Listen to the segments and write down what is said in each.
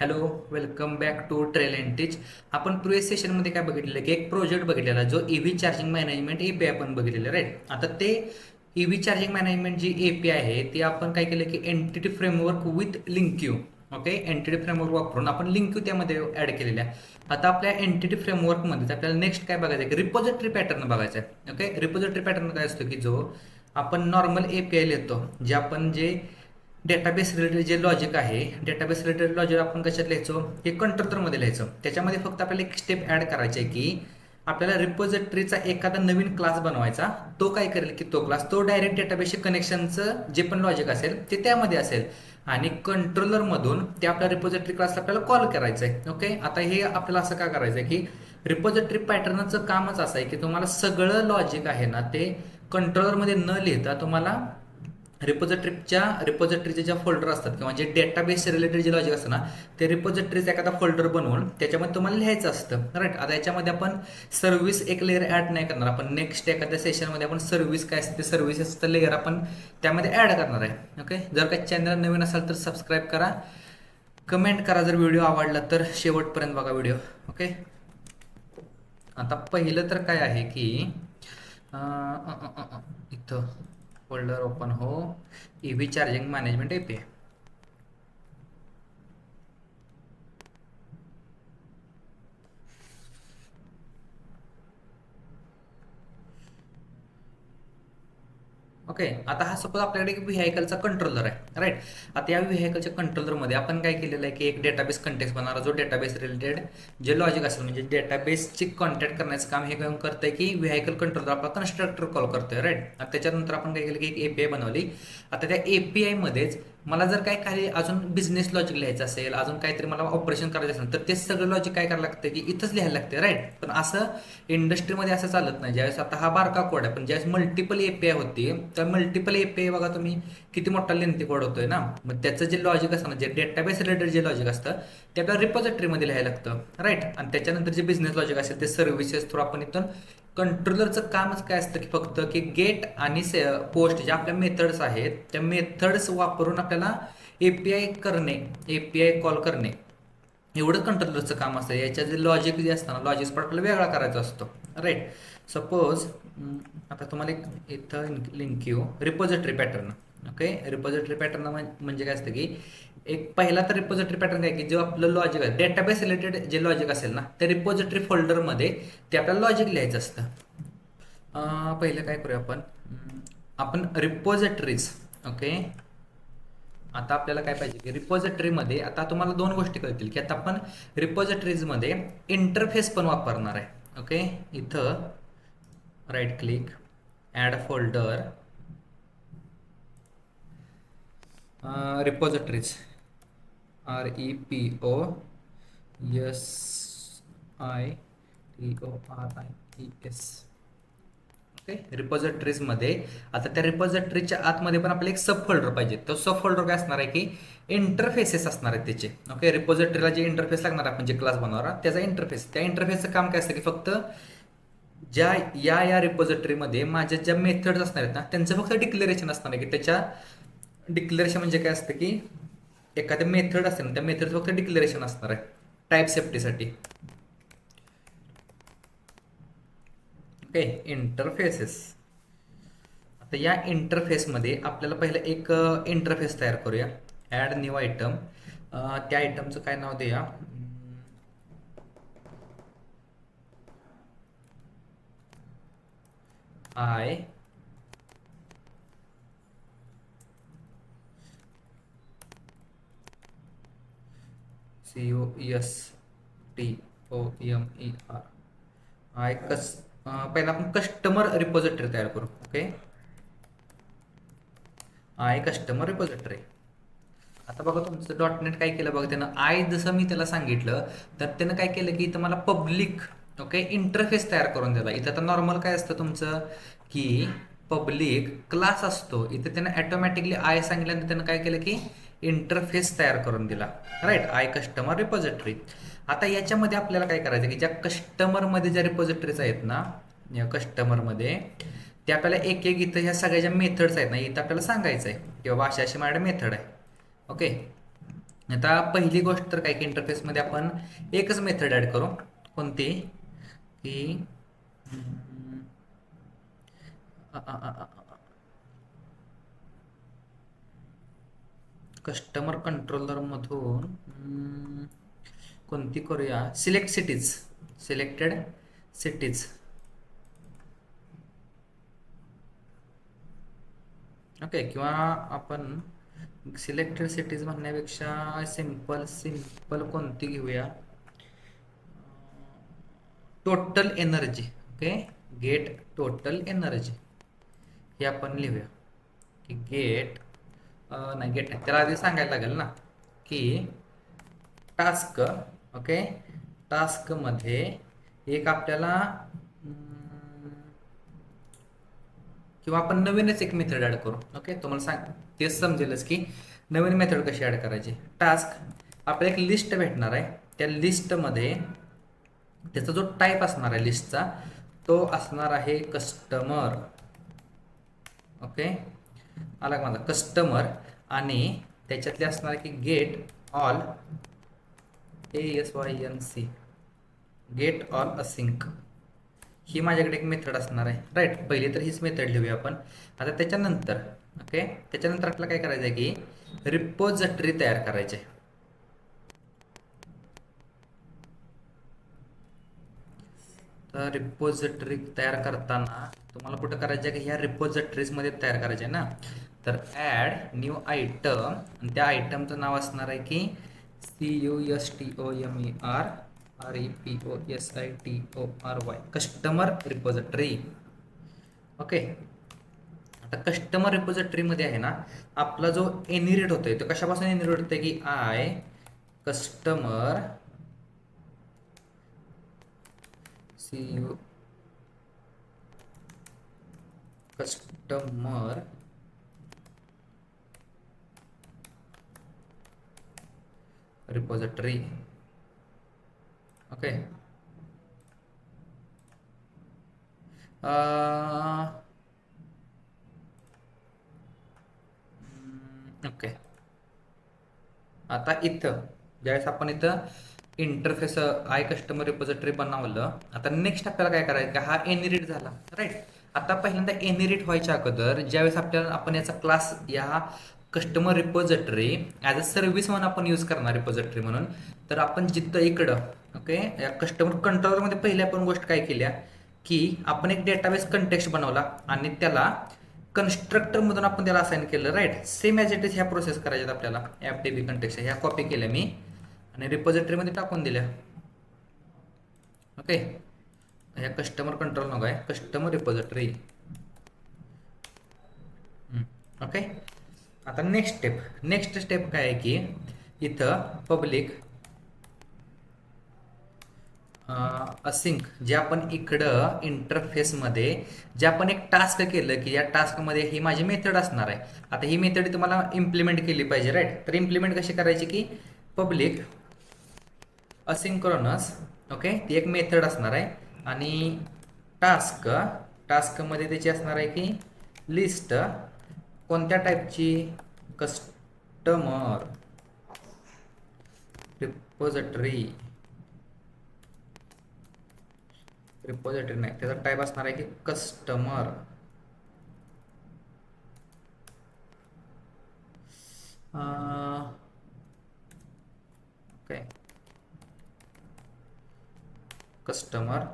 Hello, welcome back to trail and teach. आपण previous सेशनमध्ये काय बघितलेलं की एक प्रोजेक्ट बघितलेला जो EV चार्जिंग मॅनेजमेंट एपीआय आपण बघितलेलं राईट. आता ते EV चार्जिंग मॅनेजमेंट जी एपीआय आहे ती आपण काय केलं की entity framework with LINQ. Okay, entity framework वापरून आपण लिंक्यू त्यामध्ये ॲड केलेल्या. आता आपल्या एंटिटी फ्रेमवर्कमध्ये आपल्याला नेक्स्ट काय बघायचं आहे की रिपोजिटरी पॅटर्न बघायचा आहे. ओके, रिपोजिटरी पॅटर्न काय असतो की जो आपण नॉर्मल एपीआय लिहितो, जे डेटाबेस रिलेटेड जे लॉजिक आहे, डेटाबेस रिलेटेड लॉजिक आपण कशात लिहायचो, हे कंट्रोलरमध्ये लिहायचो. त्याच्यामध्ये फक्त आपल्याला एक स्टेप ॲड करायची आहे की आपल्याला रिपोजिटरीचा एखादा नवीन क्लास बनवायचा. तो काय करेल की तो क्लास डायरेक्ट डेटाबेसचे कनेक्शनचं जे पण लॉजिक असेल ते त्यामध्ये असेल आणि कंट्रोलरमधून ते आपल्या रिपोजिटरी क्लासला आपल्याला कॉल करायचं आहे. ओके, आता हे आपल्याला असं का करायचं आहे की रिपोजिटरी पॅटर्नचं कामच असं आहे की तुम्हाला सगळं लॉजिक आहे ना ते कंट्रोलरमध्ये न लिहिता तुम्हाला रिपोजिटरीचे ज्या फोल्डर असतात किंवा जे डेटाबेस रिलेटेड जे लॉजिक असतं ना ते रिपोजिटरीचा एखादा फोल्डर बनवून त्याच्यामध्ये तुम्हाला लिहायचं असतं राईट. आता याच्यामध्ये आपण सर्व्हिस एक लेअर ॲड नाही करणार. आपण नेक्स्ट एखाद्या सेशनमध्ये आपण सर्व्हिस काय असते ते सर्व्हिसेसचं लेअर आपण त्यामध्ये ॲड करणार आहे. ओके, जर काही चॅनल नवीन असाल तर सबस्क्राईब करा, कमेंट करा जर व्हिडिओ आवडला तर, शेवटपर्यंत बघा व्हिडिओ. ओके, आता पहिलं तर काय आहे की इथं फोल्डर ओपन हो, EV charging management API. Okay, आता हा सपोज आपल्याकडे एक व्हेकलचा कंट्रोलर आहे राईट. आता या व्हेकलच्या कंट्रोलरमध्ये आपण काय केलेलं आहे की एक डेटाबेस कंटेक्स्ट बनवणार, जो डेटाबेस रिलेटेड जे लॉजिक असेल म्हणजे डेटाबेसची कॉन्टॅक्ट करण्याचं काम हे काम करतंय की व्हेकल कंट्रोलर आपला कन्स्ट्रक्टर कॉल करतोय राईट. आता त्याच्यानंतर आपण काय केलं की एक एपीआय बनवली. आता त्या एपीआय मध्येच मला जर काही अजून बिझनेस लॉजिक लिहायचं असेल, अजून काहीतरी मला ऑपरेशन करायचं असेल तर ते सगळं लॉजिक काय करायला लागतं की इथंच लिहायला लागते राईट. पण असं इंडस्ट्रीमध्ये असं चालत नाही. ज्यावेळेस आता हा बारका कोड आहे, पण ज्यावेळेस मल्टिपल एपीआय होती तर मल्टिपल एपीआय बघा तुम्ही किती मोठा लेंथी कोड होतोय ना. मग त्याचं जे लॉजिक असतं ना, जे डेटाबेस रिलेटेड जे लॉजिक असतं ते आपल्याला रिपॉझिटरीमध्ये लिहायला लागतं राईट. आणि त्याच्यानंतर जे बिझनेस लॉजिक असेल ते सर्व्हिसेस थ्रू आपण इथून कंट्रोलरचं कामच काय असतं की फक्त की गेट आणि पोस्ट ज्या आपल्या मेथड्स आहेत त्या मेथड्स वापरून आपल्याला एपीआय करणे, एपीआय कॉल करणे, एवढं कंट्रोलरचं काम असतं. याच्या जे लॉजिक जे असतं ना, लॉजिक पार्ट आपल्याला वेगळा करायचा असतो राईट. सपोज आता तुम्हाला एक इथं लिंक येऊ repository pattern. Okay, repository pattern म्हणजे काय असतं की एक पहिला तर रिपोजिटरी पॅटर्न काय की जे आपलं लॉजिक आहे डेटाबेस रिलेटेड जे लॉजिक असेल ना त्या रिपोजिटरी फोल्डरमध्ये ते आपल्याला लॉजिक लिहायचं असतं. पहिलं काय करूया आपण रिपोजिटरीज. ओके, आता आपल्याला काय पाहिजे की रिपॉझिटरीमध्ये आता तुम्हाला दोन गोष्टी कळतील की आता आपण रिपॉझिटरीजमध्ये इंटरफेस पण वापरणार आहे. ओके, इथं right click, add folder, repositories, REPOSITORIES. Okay, रिपॉझिटरीजमध्ये आता त्या रिपॉझिटरीच्या आतमध्ये पण आपल्याला एक सब फोल्डर पाहिजे. तो सब फोल्डर काय असणार आहे की इंटरफेसेस असणार आहेत त्याचे. ओके, रिपॉझिटरीला जे इंटरफेस लागणार आपण जे क्लास बनवणार त्याचा इंटरफेस, त्या इंटरफेसचं काम काय असतं की फक्त ज्या या रिपॉझिटरीमध्ये माझ्या ज्या मेथड्स असणार आहेत ना त्यांचं फक्त डिक्लेरेशन असणार आहे की त्याच्या डिक्लेरेशन म्हणजे काय असतं की एखाद्या मेथड असते ना त्या मेथडचं फक्त डिक्लेरेशन असणार आहे टाईप सेफ्टीसाठी. Okay, interfaces. आता या इंटरफेसमध्ये आपल्याला पहिलं एक इंटरफेस तयार करूया. Add new item. त्या आयटमचं काय नाव देऊया, आय COSTOMER. आय पहिला आपण कस्टमर रिपॉझिटरी तयार करू. Okay, I customer repository. आता बघा तुमचं .NET काय केलं बघा त्यानं, आय जसं मी त्याला सांगितलं तर त्यानं काय केलं की इथं मला पब्लिक ओके इंटरफेस तयार करून दिला. इथं तर नॉर्मल काय असतं तुमचं की पब्लिक क्लास असतो, इथं त्यानं ॲटोमॅटिकली आय सांगितल्यानंतर त्यानं काय केलं की इंटरफेस तयार करून दिला राईट. I customer repository. आता याच्यामध्ये आपल्याला काय करायचं की ज्या कस्टमरमध्ये ज्या रिपॉझिटरीज आहेत ना, या कस्टमरमध्ये ते आपल्याला एक एक इथं ह्या सगळ्या ज्या मेथड्स आहेत ना इथं आपल्याला सांगायचं आहे की बाबा अशी अशी माझ्याकडे मेथड आहे. ओके, आता पहिली गोष्ट तर काय की इंटरफेसमध्ये आपण एकच मेथड ॲड करू. कोणती की कस्टमर कंट्रोलरमधून कोणती करूया, select cities, selected cities. Okay, किंवा आपण सिलेक्टेड सिटीज म्हणण्यापेक्षा सिंपल सिंपल कोणती घेऊया, total energy. Okay, get total energy हे आपण लिहूया की गेट नाही, गेट नाही, त्याला आधी सांगायला लागेल ना की टास्क. ओके, टास्कमध्ये एक आपल्याला किंवा आपण नवीनच एक मेथड ॲड करू. ओके, तुम्हाला तेच समजेलच की नवीन मेथड कशी ॲड करायची. टास्क आपल्याला एक लिस्ट भेटणार आहे, त्या लिस्टमध्ये त्याचा जो टाईप असणार आहे लिस्टचा तो असणार आहे कस्टमर. ओके, आला का माझा कस्टमर, आणि त्याच्यातले असणार आहे की get all ASYNC, get all async. ही माझ्याकडे एक मेथड असणार आहे. राईट, पहिली तर हीच मेथड लिहूया आपण. आता त्याच्यानंतर ओके, त्याच्यानंतर आपल्याला काय करायचं आहे की रिपोजिटरी तयार करायचे. तर रिपोजिटरी तयार करताना तुम्हाला कुठं करायचं आहे की ह्या रिपोजिटरीजमध्ये तयार करायचे आहे ना. तर ॲड न्यू आयटम, आणि त्या आयटमचं नाव असणार आहे की CUSTOMER कस्टमर रिपोजिटरी. ओके, आता कस्टमर रिपोजिटरीमध्ये आहे ना आपला जो एनिरेट होतोय तो कशापासून एनिरेट होतोय की I customer customer repository. Okay, okay. आता इथं ज्यावेळेस आपण इथं इंटरफेस आय कस्टमर रिपोजिटरी बनवलं, आता नेक्स्ट आपल्याला काय करायचं, हा एनिरेट झाला. राईट, आता पहिल्यांदा एनिरेट व्हायच्या अगोदर ज्यावेळेस आपण याचा क्लास या customer repository as a service म्हणून आपण यूज करणार रिपोजिटरी म्हणून, तर आपण जिथं इकडं ओके या कस्टमर कंट्रोलरमध्ये पहिली आपण गोष्ट काय केल्या की आपण एक डेटाबेस कंटेक्स्ट बनवला आणि त्याला कन्स्ट्रक्टरमधून आपण त्याला असाइन केलं. Right, same as it is ह्या प्रोसेस करायच्यात आपल्याला. FTP कंटेक्स्ट ह्या कॉपी केल्या मी आणि रिपोजिटरीमध्ये टाकून दिल्या. ओके, ह्या कस्टमर कंट्रोल नको आहे, कस्टमर रिपोजिटरी. ओके, आता नेक्स्ट स्टेप काय आहे की इथं पब्लिक असिंक, जे आपण इकडं इंटरफेसमध्ये जे आपण एक टास्क केलं की या टास्कमध्ये ही माझी मेथड असणार आहे. आता ही मेथड तुम्हाला इम्प्लिमेंट केली पाहिजे. राईट, तर इम्प्लिमेंट कशी करायची की पब्लिक असिंक्रोनस. ओके, ती एक मेथड असणार आहे आणि टास्कमध्ये त्याची असणार आहे की लिस्ट कोणत्या टाईपची, कस्टमर रिपोजिटरी नाही, त्याचा टाईप असणार आहे की कस्टमर. Okay, customer.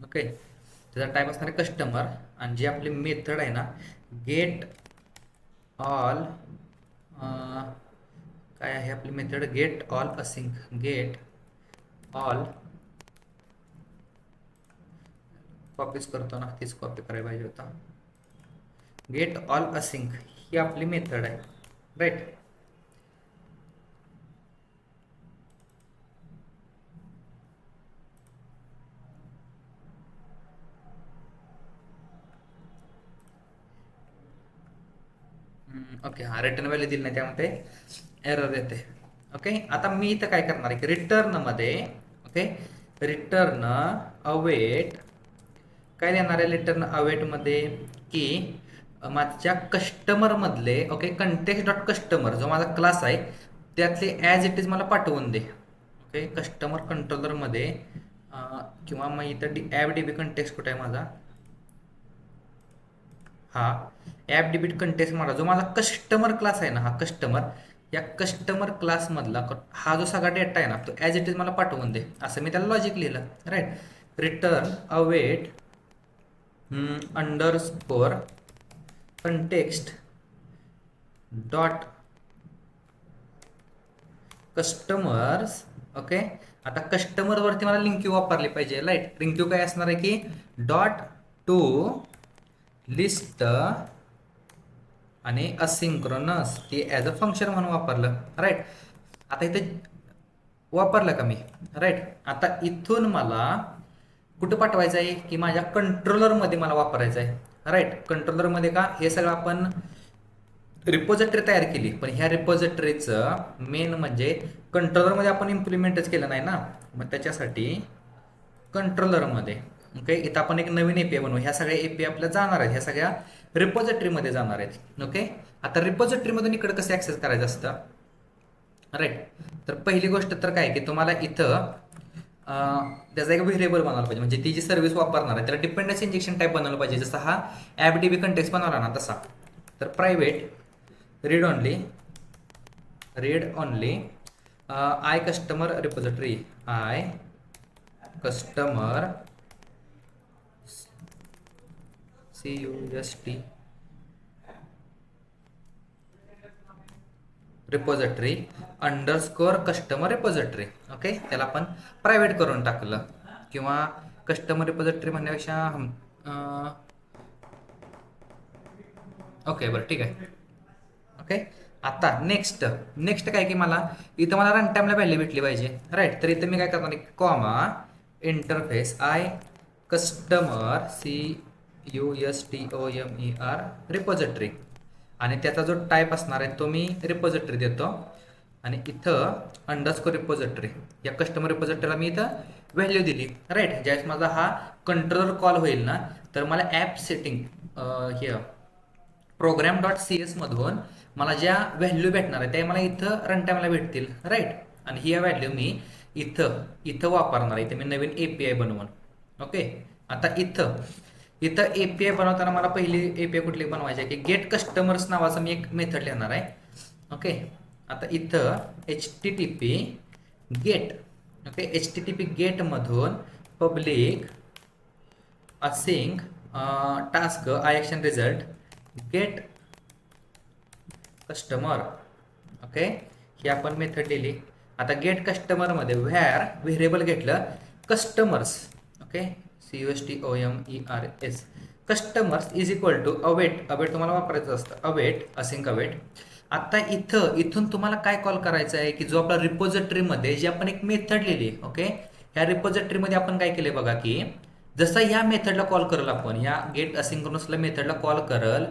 ओके, त्याचा टाईप असणार आहे कस्टमर, आणि जी आपली मेथड आहे ना गेट ऑल, काय आहे आपली method, gate all async. Get all copies करतो ना, तीच कॉपी करायला पाहिजे होता. गेट ऑल असिंक ही आपली मेथड आहे. राईट, ओके, हा रिटर्न व्हॅल्यू दिली नाही त्यामध्ये एरर येते. ओके, आता मी इथं काय करणार आहे की रिटर्नमध्ये ओके रिटर्न अवेट काय देणार आहे, रिटर्न अवेटमध्ये की माझ्या कस्टमरमधले ओके कंटेक्स्ट डॉट कस्टमर जो माझा क्लास आहे त्यातले ॲज इट इज मला पाठवून दे. ओके, कस्टमर कंट्रोलरमध्ये किंवा मग इथं ॲप डी बी कंटेक्स्ट कुठे आहे माझा, हा ॲप डी बी कंटेक्स्ट मला जो माझा कस्टमर क्लास आहे ना, हा कस्टमर, या कस्टमर क्लासमधला हा जो सगळा डेटा आहे ना, तो ॲज इट इज मला पाठवून दे, असं मी त्याला लॉजिक लिहिलं. Right, return await underscore context dot customers. Okay, आता कस्टमरवरती मला लिंक वापरली पाहिजे. राईट, लिंक काय असणार आहे की डॉट टू लिस्ट आणि असिंक्रोनस, ती ॲज अ फंक्शन म्हणून वापरलं. राईट, आता इथे वापरलं का मी. राईट, आता इथून मला कुठं पाठवायचं आहे की माझ्या कंट्रोलरमध्ये मला वापरायचं आहे. राईट, कंट्रोलरमध्ये का, हे सगळं आपण रिपोजिटरी तयार केली, पण ह्या रिपोजिटरीचं मेन म्हणजे कंट्रोलरमध्ये आपण इम्प्लिमेंटच केलं नाही ना, मग त्याच्यासाठी कंट्रोलरमध्ये. ओके, इथं आपण एक नवीन एपीआय बनवू. ह्या सगळ्या एपीआय आपल्या जाणार आहेत, ह्या सगळ्या रिपोजिटरीमध्ये जाणार आहेत. ओके, आता रिपोजिटरीमधून इकडे कसं ॲक्सेस करायचं असतं. राईट, तर पहिली गोष्ट तर काय की तुम्हाला इथं त्याचा एक व्हेरिएबल बनवला पाहिजे, म्हणजे ती जी सर्व्हिस वापरणार आहे त्याला डिपेंडन्सी इंजेक्शन टाईप बनवलं पाहिजे, जसा हा ॲप डी बी कंटेक्स्ट बनवला ना तसा. तर private read only I customer repository, I customer CUST repository underscore customer repository. Okay, त्याला आपण प्रायव्हेट करून टाकलं, किंवा कस्टमर रिपोजिटरी म्हणण्यापेक्षा ओके बरं ठीक आहे. ओके, आता नेक्स्ट काय की मला इथं मला रन टाईमला व्हॅल्यू भेटली पाहिजे. राईट, तर इथं मी काय करणार, comma interface I customer CUSTOMER repository, आणि त्याचा जो टाईप असणार आहे तो मी रिपोजिटरी देतो, आणि इथं अंडरस्कोर रिपोजिटरी, या कस्टमर रिपोजिटरीला मी इथं व्हॅल्यू दिली. राईट, ज्यावेळेस माझा हा कंट्रोलर कॉल होईल ना, तर मला ॲप सेटिंग हे प्रोग्राम डॉट CS मधून मला ज्या व्हॅल्यू भेटणार आहे त्या मला इथं रन टाईमला भेटतील. राईट, आणि ही व्हॅल्यू मी इथं वापरणार आहे. इथे मी नवीन API बनवून. ओके, आता इथं API बनवताना मला पहिली API कुठली बनवायची आहे की गेट कस्टमर्स नावाचं मी एक मेथड लिहिणार आहे. ओके, आता इथं HTTP गेट, ओके, HTTP गेटमधून public async task I action result get customer. Okay, ही आपण मेथड दिली. आता गेट कस्टमरमध्ये व्हेरिएबल घेतलं customers. Okay, CUSTOMERS customers is equal to await तुम्हाला वापरायचं असतं, अवेट असिंक अवेट. आता इथून तुम्हाला काय कॉल करायचं आहे की जो आपला रिपोजिटरीमध्ये जी आपण एक मेथड लिहिली. ओके, ह्या रिपोजिटरीमध्ये आपण काय केले बघा की जसं ह्या मेथडला कॉल करल आपण, ह्या गेट असिंक्रोनसला मेथडला कॉल करल,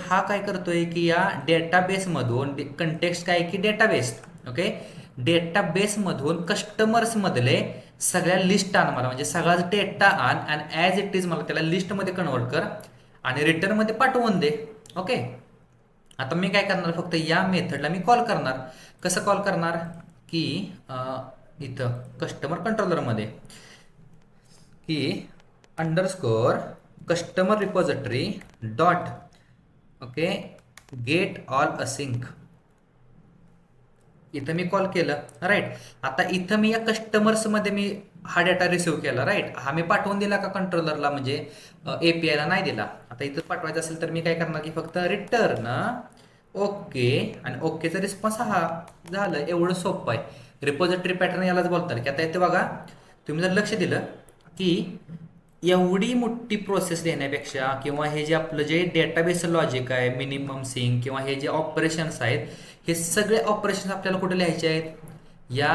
हा काय करतोय की या डेटाबेसमधून कंटेक्स्ट काय की डेटाबेस. ओके, डेटाबेसमधून कस्टमर्समधले सगळ्या लिस्ट आण मला, म्हणजे सगळा डेटा आण आणि ॲज इट इज मला त्याला लिस्टमध्ये कन्वर्ट कर आणि रिटर्नमध्ये पाठवून दे. ओके, आता मी काय करणार, फक्त या मेथडला मी कॉल करणार. कसं कॉल करणार की इथं कस्टमर कंट्रोलरमध्ये की underscore customer repository dot okay get all async, इथं मी कॉल केलं. राईट, आता इथं मी या कस्टमर्समध्ये मी हा डेटा रिसिव्ह केला. राईट, हा मी पाठवून दिला का कंट्रोलरला, म्हणजे API ला नाही दिला. आता इथं पाठवायचं असेल तर मी काय करणार की फक्त रिटर्न ओके, आणि ओकेचा रिस्पॉन्स हा झालं. एवढं सोपं आहे. रिपोजिटरी पॅटर्न यालाच बोलतात की आता इथे बघा, तुम्ही जर लक्ष दिलं की एवढी मोठी प्रोसेस लिहिण्यापेक्षा, किंवा हे जे आपलं जे डेटाबेस लॉजिक आहे, मिनिमम सिंक किंवा हे जे ऑपरेशन्स आहेत, हे सगळे ऑपरेशन्स आपल्याला कुठे लिहायचे आहेत, या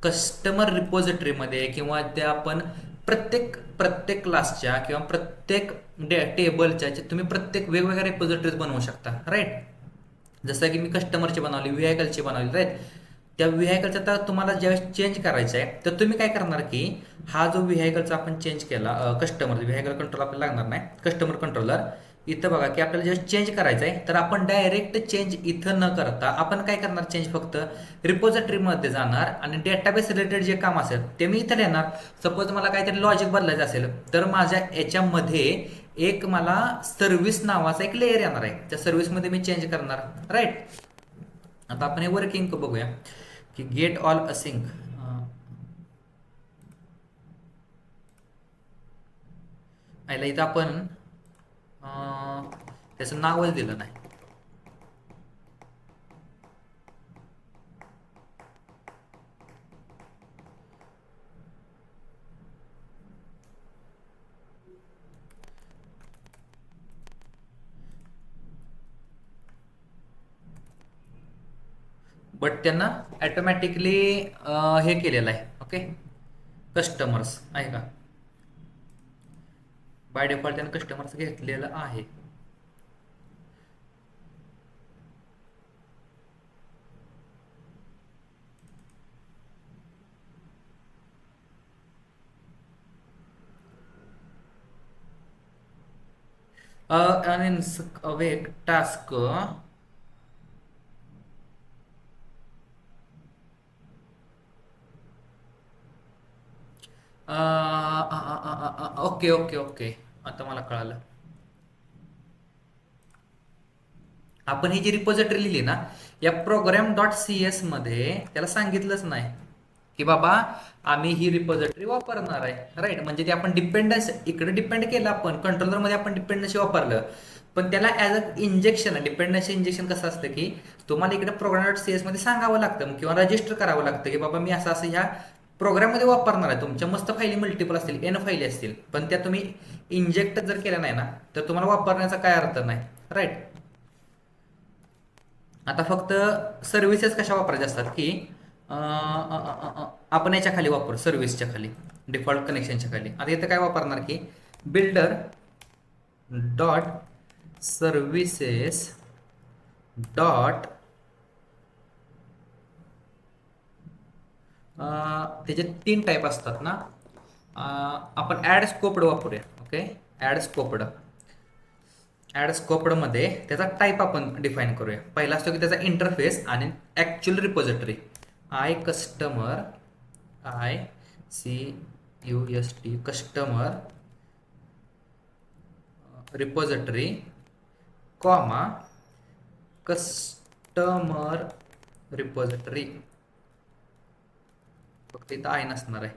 कस्टमर रिपोजिटरीमध्ये, किंवा त्या आपण प्रत्येक क्लासच्या किंवा प्रत्येक टेबलच्या तुम्ही प्रत्येक वेगवेगळ्या रिपोजिटरीज बनवू शकता. राईट, जसं की मी कस्टमरची बनवली, व्हेकलची बनवली. राईट, त्या व्हेकलचा तर तुम्हाला ज्यावेळेस चेंज करायचं आहे तर तुम्ही काय करणार की हा जो व्हेकलचा आपण चेंज केला, कस्टमर व्हेकल कंट्रोल आपल्याला लागणार नाही, कस्टमर कंट्रोलर इथं बघा की आपल्याला जेव्हा चेंज करायचं आहे तर आपण डायरेक्ट चेंज इथं न करता आपण काय करणार, चेंज फक्त रिपोजिटरीमध्ये जाणार आणि डेटाबेस रिलेटेड जे काम असेल ते मी इथं लिहिणार. सपोज मला काहीतरी लॉजिक बदलायचं असेल तर माझ्या याच्यामध्ये एक मला सर्व्हिस नावाचा एक लेअर येणार आहे, त्या सर्व्हिसमध्ये मी चेंज करणार. राईट. आता आपण हे वर्किंग बघूया की गेट ऑल असिंक. आयला इथं आपण त्याचं नावच दिलं नाही. बट त्यांना ॲटोमॅटिकली हे केलेलं आहे. ओके, कस्टमर्स आहे का, बाय डिफॉल्ट त्यानं कस्टमर्स घेतलेलं आहे. आणि awake task okay okay okay, आता मला कळालं. आपण ही जी रिपोजिटरी लिहिली ना, या प्रोग्राम डॉट सी एस मध्ये त्याला सांगितलंच नाही की बाबा आम्ही ही रिपोजिटरी वापरणार आहे. राईट. म्हणजे ते आपण डिपेंडन्स इकडे डिपेंड केलं, आपण कंट्रोलरमध्ये आपण डिपेंडन्सी वापरलं, पण त्याला as a injection, dependency injection कसं असतं की तुम्हाला इकडे प्रोग्राम डॉट सी एस मध्ये सांगावं लागतं किंवा रजिस्टर करावं लागतं की बाबा मी असं ह्या प्रोग्राममध्ये वापरणार आहे. तुमच्या मस्त फाईली मल्टिपल असतील, एन फाईली असतील, पण त्या तुम्ही इंजेक्ट जर केल्या नाही ना तर तुम्हाला वापरण्याचा काय अर्थ नाही. राईट. आता फक्त सर्व्हिसेस कशा वापरायच्या असतात की आपण याच्या खाली वापर, सर्व्हिसच्या खाली, डिफॉल्ट कनेक्शनच्या खाली. आता इथं काय वापरणार की बिल्डर डॉट सर्व्हिसेस डॉट त्याचे 3 टाईप असतात ना. आपण ॲड स्कोपड वापरूया. Okay, add scoped. ॲड स्कोपडमध्ये त्याचा टाईप आपण डिफाईन करूया. पहिला असतो की त्याचा इंटरफेस आणि actual repository. I customer, ICUST customer repository comma customer repository. फक्त इथं आय नसणार आहे.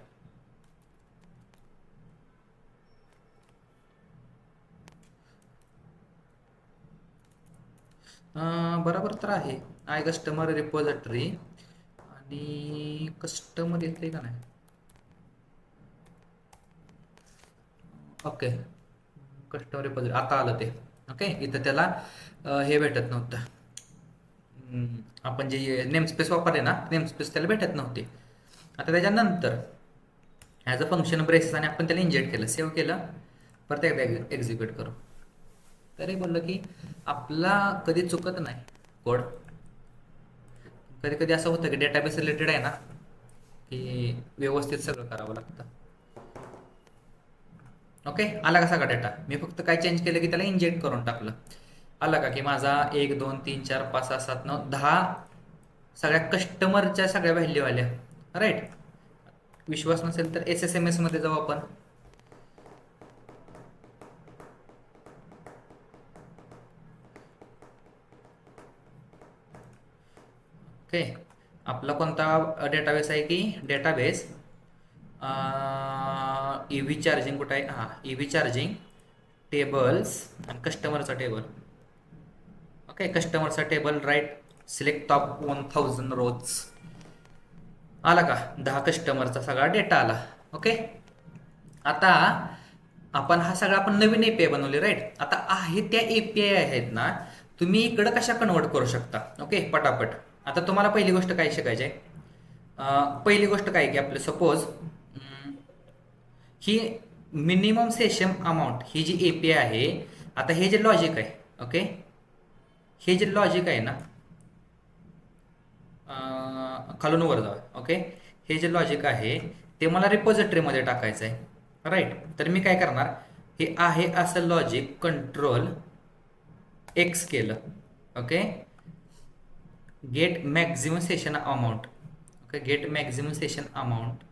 बरोबर तर आहे. आय कस्टमर रिपोजिटरी आणि कस्टमर येते का नाही. ओके, कस्टमर रिपोजिटरी आता आलं ते. ओके, इथं त्याला हे भेटत नव्हतं. आपण जे नेमस्पेस वापरले ना, नेमस्पेस त्याला भेटत नव्हते. आता त्याच्यानंतर ॲज अ फंक्शन ब्रेसेस आणि आपण त्याला इंजेक्ट केलं, सेव्ह केलं, परत एकदा एक्झिक्यूट करू. तरी बोललं की आपला कधी चुकत नाही कोड. कधी कधी असं होतं की डेटाबेस रिलेटेड आहे ना की व्यवस्थित सगळं करावं लागतं. ओके, आला का सगळा डेटा. मी फक्त काय चेंज केलं की त्याला इंजेक्ट करून टाकलं. आला का की माझा 1 2 3 4 5 6 7 9 10 सगळ्या कस्टमरच्या सगळ्या व्हॅल्यू आल्या. राईट. विश्वास नसेल तर SSMS मध्ये जाऊ आपण. ओके, आपला कोणता डेटाबेस आहे की डेटाबेस EV चार्जिंग कुठं आहे. हां, EV चार्जिंग टेबल्स आणि कस्टमरचा टेबल. ओके, कस्टमरचा table. Right. Select top 1000 rows. आला का 10 कस्टमरचा सगळा डेटा आला. ओके, आता आपण हा सगळा आपण नवीन API बनवली. राईट. आता आहे त्या API आहेत ना, तुम्ही इकडं कशा कन्वर्ट करू शकता. ओके, पटापट. आता तुम्हाला पहिली गोष्ट काय शिकायची आहे. पहिली गोष्ट काय की आपलं सपोज ही मिनिमम सेशन अमाऊंट ही जी API आहे. आता हे जे लॉजिक आहे, ओके, हे जे लॉजिक आहे ना, खालून वर जाऊया. ओके, हे जे लॉजिक आहे ते मला रिपोजिटरीमध्ये टाकायचं आहे. राईट. तर मी काय करणार, हे आहे असं लॉजिक कंट्रोल एक्स केलं. Okay, get maximum session amount. Okay, get maximum session amount.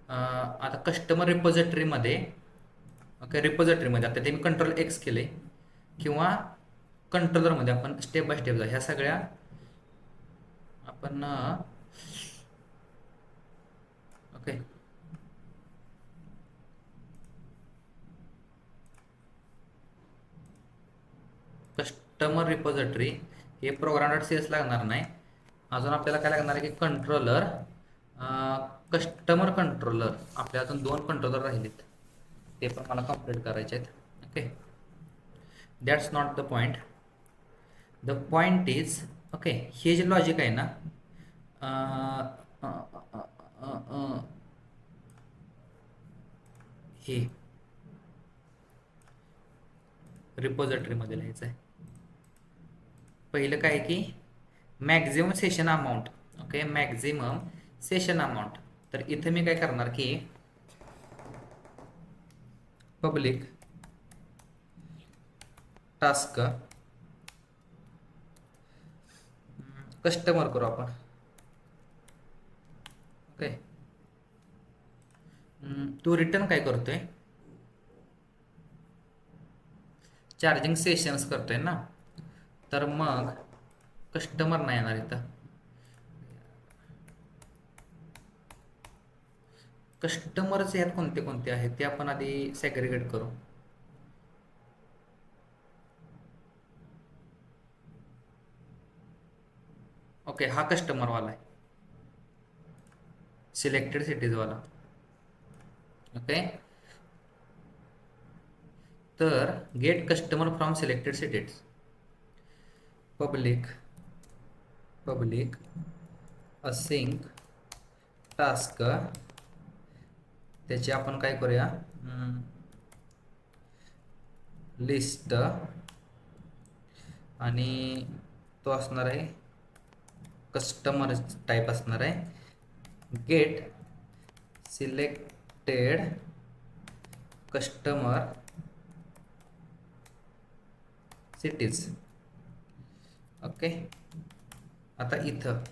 आता कस्टमर रिपॉझिटरीमध्ये, ओके, रिपॉझिटरीमध्ये आता ते मी कंट्रोल एक्स केले, किंवा कंट्रोलरमध्ये आपण स्टेप बाय स्टेप जा. ह्या सगळ्या आपण ओके, कस्टमर रिपॉझिटरी हे प्रोग्राम.cs लागणार नाही. अजून आपल्याला काय लागणार आहे की कंट्रोलर, कस्टमर कंट्रोलर. आपल्या अजून 2 कंट्रोलर राहिलेत, ते पण मला कंप्लीट करायचे आहेत. Okay, that's not the point. The point is, okay, हे जे लॉजिक आहे ना, हे रिपॉझिटरीमध्ये लिहायचं आहे. पहिलं काय की maximum session amount. Okay, maximum session amount. तर इथं मी काय करणार की पब्लिक टास्क कस्टमर करू आपण. ओके, तू रिटर्न काय करतोय, चार्जिंग सेशन्स करतोय ना, तर मग कस्टमर नाही येणार इथं. कस्टमरचे यात कोणते कोणते आहेत ते आपण आधी सेग्रिगेट करू. ओके, हा कस्टमरवाला आहे, सिलेक्टेड सिटीजवाला. ओके, तर get customer from selected cities. Public async task, त्याची आपण काय करूया, लिस्ट, आणि तो असणार आहे कस्टमर टाईप असणार आहे get selected customer cities. Okay, आता इथं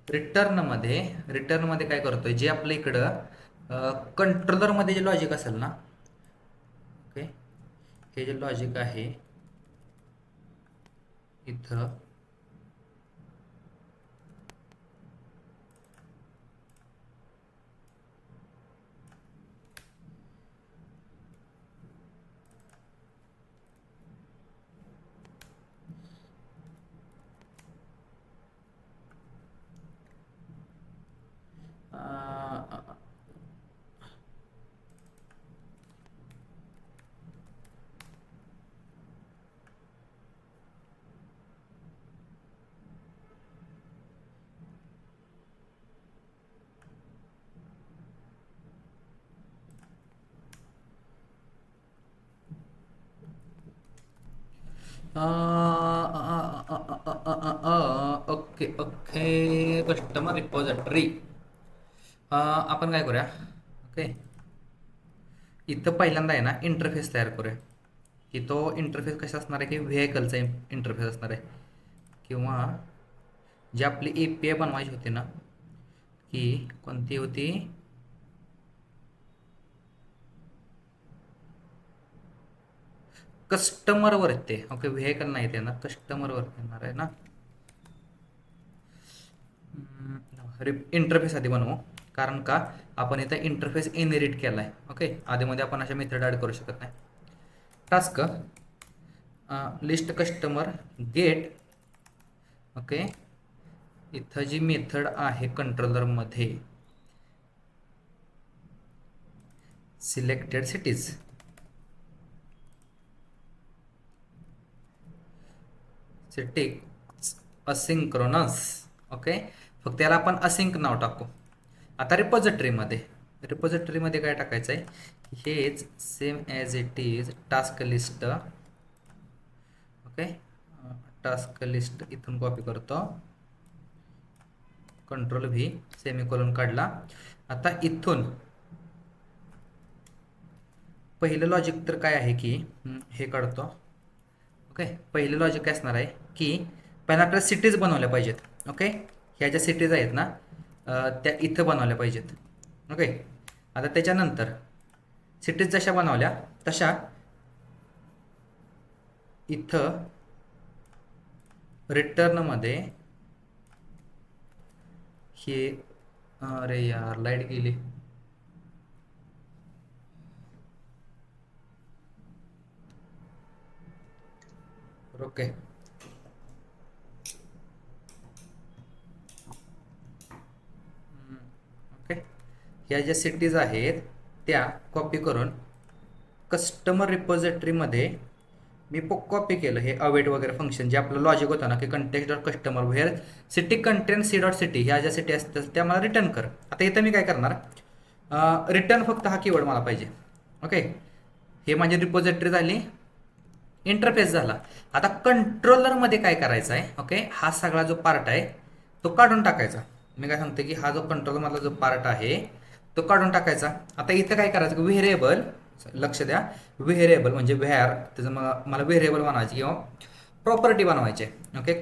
रिटर्नमध्ये काय करतोय, जे आपलं इकडं कंट्रोलरमध्ये जे लॉजिक असेल ना, ओके, हे जे लॉजिक आहे इथं, ओके कस्टमर रिपॉझिटरी. आपण काय करूया, ओके, इथं पहिल्यांदा आहे ना इंटरफेस तयार करूया. की तो इंटरफेस कसा असणार आहे की व्हेकलचा इंटरफेस असणार आहे, किंवा जी आपली API बनवायची होती ना, की कोणती होती, कस्टमरवर येते. ओके, व्हेकल नाही येणार, कस्टमरवर येणार आहे ना. इंटरफेस आधी बनवू, कारण का आपण इथं इंटरफेस इनहेरिट केला आहे. ओके, आधीमध्ये आपण अशा मेथड ॲड करू शकत नाही. Task list customer get. Okay, इथं जी मेथड आहे कंट्रोलरमध्ये selected cities, cities asynchronous. Okay, फक्त याला आपण असिंक नाव टाकू. आता रिपॉझिटरीमध्ये काय टाकायचं आहे, हेच same as it is task list. Okay, task list इथून कॉपी करतो, कंट्रोल V, सेमिकोलॉन काढला. आता इथून पहिलं लॉजिक तर काय आहे की हे काढतो, ओके, पहिलं लॉजिक काय असणार आहे की पहिला आपल्याला सिटीज बनवल्या पाहिजेत. ओके, ह्या ज्या सिटीज आहेत ना त्या इथं बनवल्या पाहिजेत. ओके, आता त्याच्यानंतर सिटीज जशा बनवल्या तशा इथं रिटर्नमध्ये हे, अरे यार लाईट गेली. ओके, ओके, ह्या ज्या सिटीज आहेत त्या कॉपी करून कस्टमर रिपॉझिटरीमध्ये मी कॉपी केलं हे अवेट वगैरे फंक्शन जे आपलं लॉजिक होतं ना की context dot customer where city contain C dot city ह्या ज्या सिटी असतात त्या मला रिटर्न कर. आता इथं मी काय करणार, रिटर्न फक्त हा कीवर्ड मला पाहिजे. ओके, हे माझी रिपॉझिटरी झाली, इंटरफेस झाला. आता कंट्रोलरमध्ये काय करायचं आहे, ओके, हा सगळा जो पार्ट आहे तो काढून टाकायचा. मी काय सांगते की हा जो कंट्रोलरमधला जो पार्ट आहे तो काढून टाकायचा. आता इथं काय करायचं, व्हेरिएबल, लक्ष द्या, व्हेरिएबल म्हणजे व्हॅर, त्याचं मला व्हेरिएबल बनवायचे किंवा प्रॉपर्टी बनवायचे. Okay,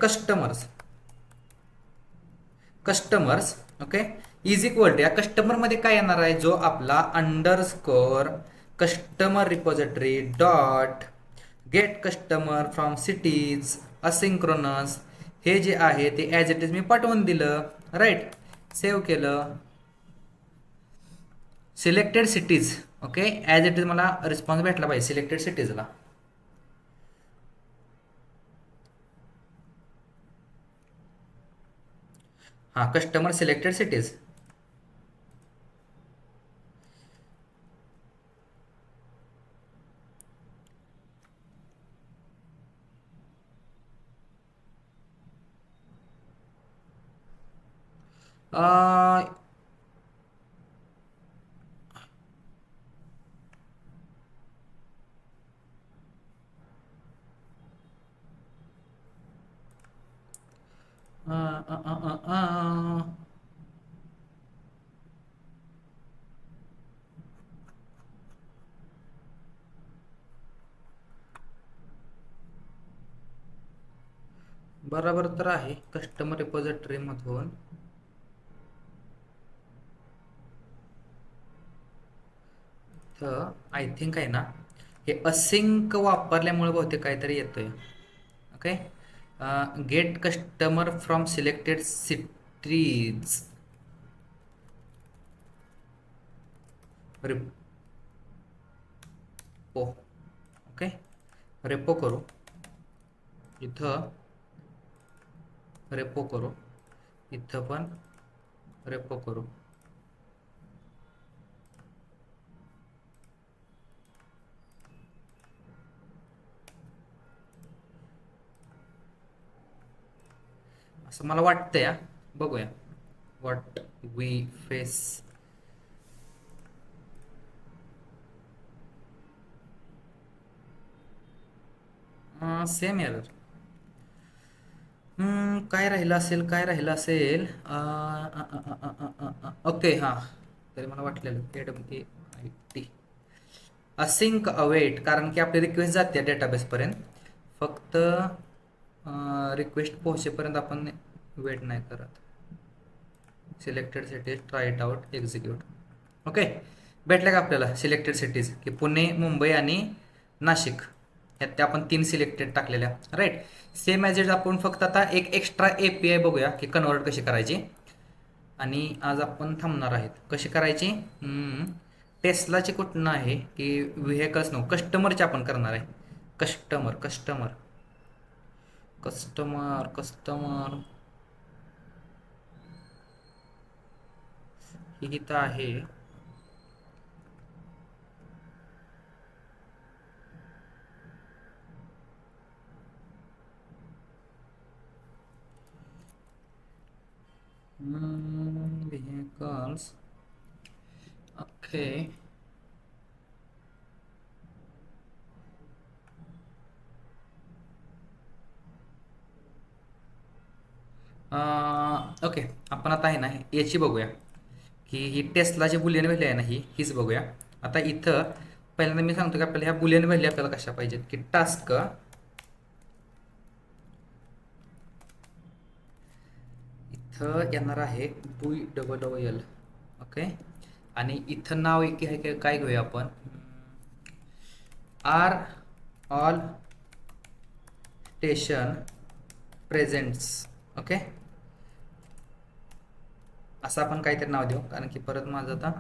customers okay is equal to, या कस्टमरमध्ये काय येणार आहे, जो आपला underscore customer repository dot get customer from cities asynchronous, हे जे आहे ते ॲज इट इज मी पाठवून दिलं. राईट, सेव्ह केलं. Selected cities, okay, as it is मला रिस्पॉन्स भेटला पाहिजे सिलेक्टेड सिटीजला. हां, कस्टमर सिलेक्टेड सिटीज. बरोबर तर आहे, कस्टमर रिपॉझिटरीमधून तर आय थिंक आहे ना हे असिंक वापरल्यामुळे बहुतेक काहीतरी येतोय. Okay, get customer from selected cities repo. Okay, repo करू, इथं रेपो करू, इथं पण रेपो करू. असं मला वाटतंय. बघूया what we face. Same error. काय राहिलं असेल. ओके, हां, तरी मला वाटलेलं AWT असिंक अवेट, कारण की आपली रिक्वेस्ट जाते डेटाबेसपर्यंत, फक्त रिक्वेस्ट पोहोचेपर्यंत आपण वेट नाही करत. Selected cities, try it out, execute. Okay, भेटल्या का आपल्याला सिलेक्टेड सिटीज की पुणे, मुंबई आणि नाशिक, ह्यात त्या आपण 3 सिलेक्टेड टाकलेल्या. राईट, सेम ॲज इट आपण फक्त आता एक एक्स्ट्रा API बघूया की कन्वर्ट कशी करायची. आणि आज आपण थांबणार आहेत कशी करायची. टेस्लाची कुठनं आहे की व्हेकल्स नो कस्टमरची आपण करणार आहे. कस्टमर ही इथं आहे. vehicles. ओके, ओके, आपण आता आहे ना याची बघूया की ही टेस्ला जी बुलियन व्हॅल्यू आहे ना हीच बघूया. आता इथं पहिल्यांदा मी सांगतो की आपल्याला ह्या बुलियन व्हॅल्यू आपल्याला कशा पाहिजेत की टास्क इथं येणार आहे VWL. ओके. आणि इथं नाव एक आहे काय घेऊया आपण, are all station presents. Okay, असं आपण काहीतरी नाव देऊ, कारण की परत माझं आता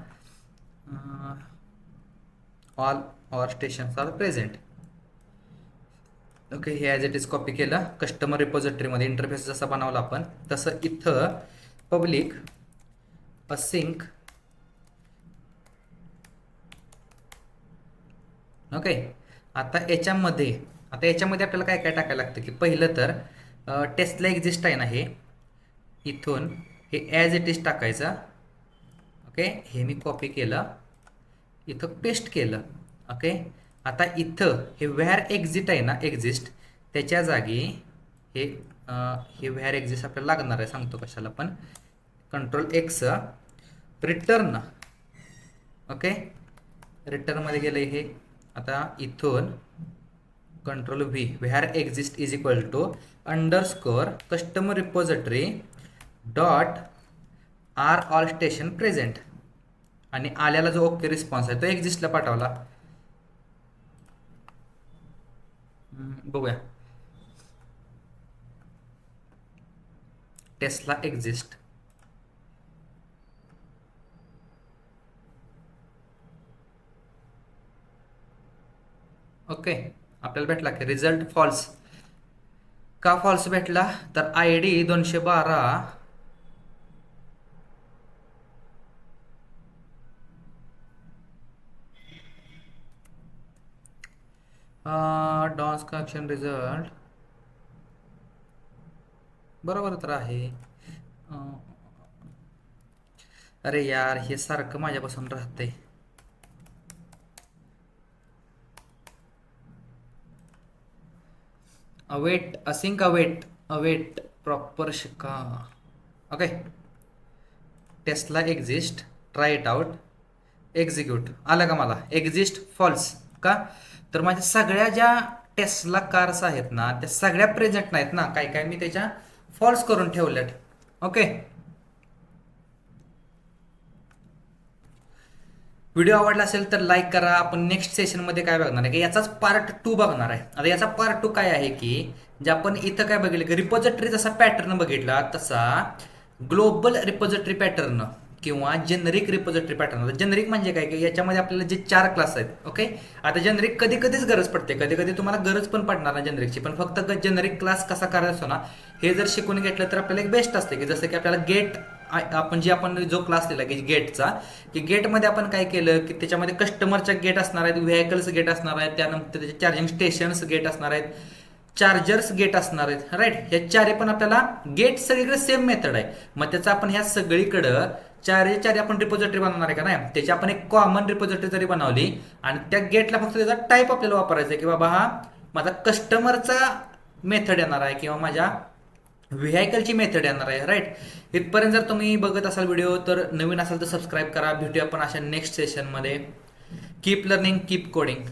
all or stations are present. Okay, हे ॲज इट इज कॉपी केलं. कस्टमर रिपॉझिटरीमध्ये इंटरफेस जसा बनवला आपण तसं इथं पब्लिक असिंक. ओके, आता याच्यामध्ये आपल्याला काय काय टाकायला लागतं की पहिलं तर टेस्टला एक्झिस्ट आहे ना, हे इथून हे ॲज इट इज टाकायचं. ओके, हे मी कॉपी केलं, इथं पेस्ट केलं. ओके, आता इथं हे व्हॅर एक्झिट आहे ना, एक्झिस्ट, त्याच्या जागी हे हे व्हॅर एक्झिस्ट आपल्याला लागणार आहे. सांगतो कशाला, पण Ctrl+X रिटर्न. ओके, रिटर्नमध्ये गेलं हे. आता इथून Ctrl+V var exist is equal to underscore customer repository dot are all station present. आणि आल्याला जो ओके रिस्पॉन्स आहे तो एक्झिस्टला पाठवला. बघूया, टेस्ला एक्झिस्ट. ओके, आपल्याला भेटला की रिझल्ट फॉल्स. का फॉल्स भेटला, तर ID 212 डॉन्स कनेक्शन रिझल्ट बरोबर तर आहे. अरे यार, हे सारखं माझ्यापासून राहतंय. अवेट प्रॉपर शिका. Okay, Tesla exist, try it out, execute. आलं का मला एक्झिस्ट फॉल्स? का तर माझ्या सगळ्या ज्या टेस्ला कार्स आहेत ना त्या सगळ्या प्रेझेंट नाहीत ना, काय काय मी त्याच्या फॉल्स करून ठेवल्यात. ओके, व्हिडिओ आवडला असेल तर लाईक करा. आपण नेक्स्ट सेशनमध्ये काय बघणार आहे की याचाच पार्ट 2 बघणार आहे. आता याचा पार्ट 2 काय आहे की जे आपण इथं काय बघितलं की रिपॉझिटरी जसा पॅटर्न बघितला तसा ग्लोबल रिपॉझिटरी पॅटर्न किंवा जेनरिक रिपॉझिटरी पॅटर्न. जेनरिक म्हणजे काय की याच्यामध्ये आपल्याला जे 4 क्लास आहेत. ओके, आता जेनरिक कधी कधीच गरज पडते, कधी कधी तुम्हाला गरज पण पडणार ना जेनरिकची, पण फक्त जेनरिक क्लास कसा करायचा असतो ना हे जर शिकून घेतलं तर आपल्याला एक बेस्ट असते. की जसं की आपल्याला गेट, आपण जो क्लास दिला की गेटचा, की गेटमध्ये आपण काय केलं की त्याच्यामध्ये कस्टमरच्या गेट असणार आहेत, व्हेकल्स गेट असणार आहेत, त्यानंतर त्याचे चार्जिंग स्टेशन्स गेट असणार आहेत, चार्जर्स गेट असणार आहेत. राईट, हे चारे पण आपल्याला गेट सगळीकडे सेम मेथड आहे. मग त्याचं आपण ह्या सगळीकडं चारी आपण रिपॉझिटरी बनवणार आहे का नाही, त्याची आपण एक कॉमन रिपॉझिटरी जरी बनवली आणि त्या गेटला फक्त त्याचा टाईप आपल्याला वापरायचा आहे की बाबा हा माझा कस्टमरचा मेथड येणार आहे किंवा माझ्या व्हेकलची मेथड येणार आहे. राईट, इथपर्यंत जर तुम्ही बघत असाल व्हिडिओ तर नवीन असाल तर सबस्क्राईब करा. भेटूया आपण अशा नेक्स्ट सेशनमध्ये. Keep learning, keep coding.